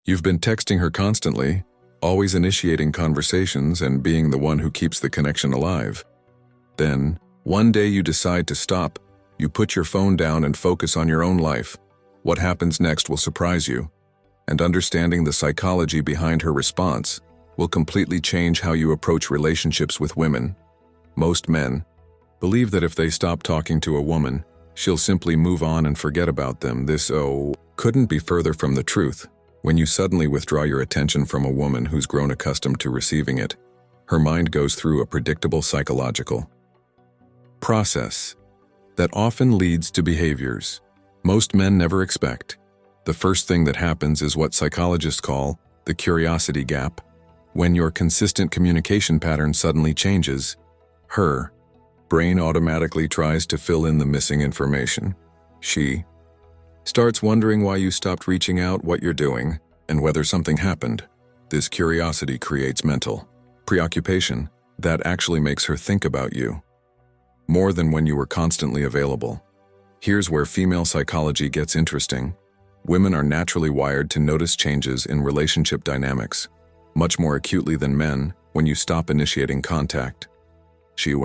You've been texting her constantly, always initiating conversations and being the one who keeps the connection alive. Then, one day you decide to stop, you put your phone down and focus on your own life. What happens next will surprise you, and understanding the psychology behind her response will completely change how you approach relationships with women. Most men believe that if they stop talking to a woman, she'll simply move on and forget about them. This couldn't be further from the truth. When you suddenly withdraw your attention from a woman who's grown accustomed to receiving it, her mind goes through a predictable psychological process that often leads to behaviors most men never expect. The first thing that happens is what psychologists call the curiosity gap. When your consistent communication pattern suddenly changes, her brain automatically tries to fill in the missing information. She starts wondering why you stopped reaching out, what you're doing, and whether something happened. This curiosity creates mental preoccupation that actually makes her think about you more than when you were constantly available. Here's where female psychology gets interesting. Women are naturally wired to notice changes in relationship dynamics, much more acutely than men. When you stop initiating contact, she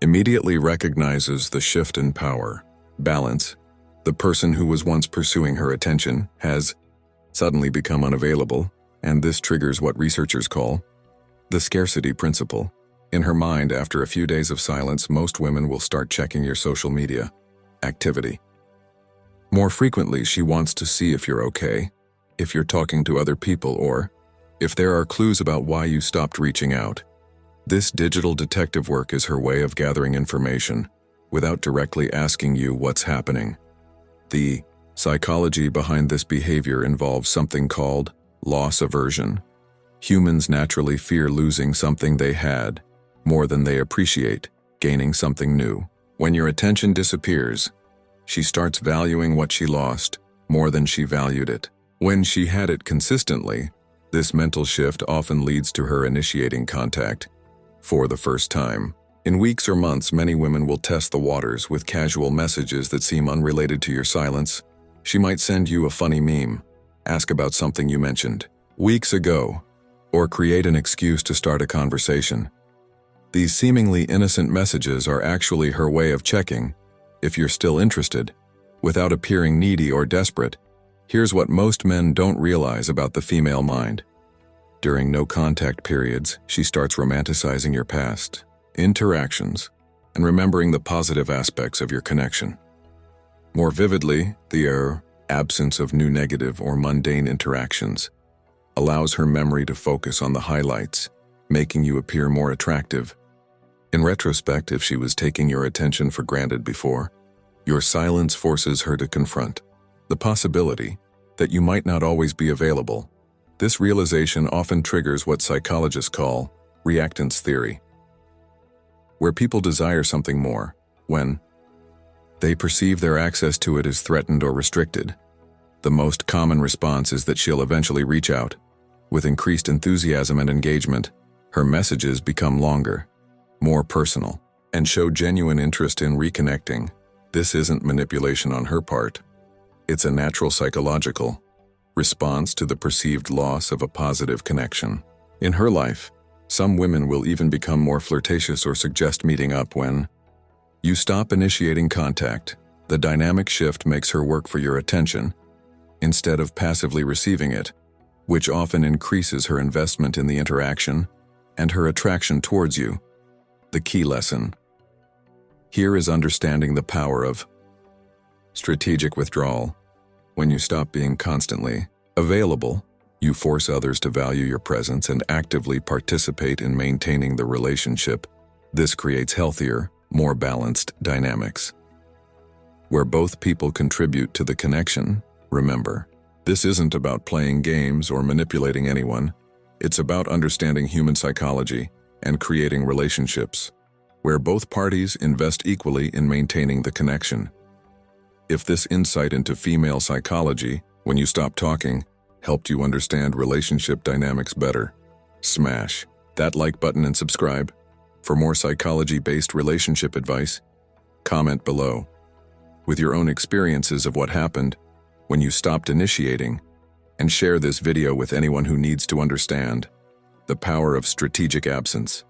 immediately recognizes the shift in power balance. The person who was once pursuing her attention has suddenly become unavailable, and this triggers what researchers call the scarcity principle. In her mind, after a few days of silence, most women will start checking your social media activity. More frequently, she wants to see if you're okay, if you're talking to other people, or if there are clues about why you stopped reaching out. This digital detective work is her way of gathering information without directly asking you what's happening. The psychology behind this behavior involves something called loss aversion. Humans naturally fear losing something they had more than they appreciate gaining something new. When your attention disappears, she starts valuing what she lost more than she valued it. When she had it consistently, this mental shift often leads to her initiating contact for the first time. In weeks or months, many women will test the waters with casual messages that seem unrelated to your silence. She might send you a funny meme, ask about something you mentioned weeks ago, or create an excuse to start a conversation. These seemingly innocent messages are actually her way of checking if you're still interested, without appearing needy or desperate. Here's what most men don't realize about the female mind. During no-contact periods, she starts romanticizing your past interactions and remembering the positive aspects of your connection. More vividly, the absence of new negative or mundane interactions allows her memory to focus on the highlights, making you appear more attractive. In retrospect, if she was taking your attention for granted before, your silence forces her to confront the possibility that you might not always be available. This realization often triggers what psychologists call reactance theory, where people desire something more when they perceive their access to it is threatened or restricted. The most common response is that she'll eventually reach out. With increased enthusiasm and engagement, her messages become longer, more personal, and show genuine interest in reconnecting. This isn't manipulation on her part. It's a natural psychological response to the perceived loss of a positive connection. In her life, some women will even become more flirtatious or suggest meeting up when you stop initiating contact. The dynamic shift makes her work for your attention instead of passively receiving it, which often increases her investment in the interaction and her attraction towards you. The key lesson here is understanding the power of strategic withdrawal. When you stop being constantly available, you force others to value your presence and actively participate in maintaining the relationship. This creates healthier, more balanced dynamics, where both people contribute to the connection. Remember, this isn't about playing games or manipulating anyone. It's about understanding human psychology and creating relationships where both parties invest equally in maintaining the connection. If this insight into female psychology, when you stop talking, helped you understand relationship dynamics better, smash that like button and subscribe. For more psychology-based relationship advice, comment below with your own experiences of what happened when you stopped initiating and share this video with anyone who needs to understand the power of strategic absence.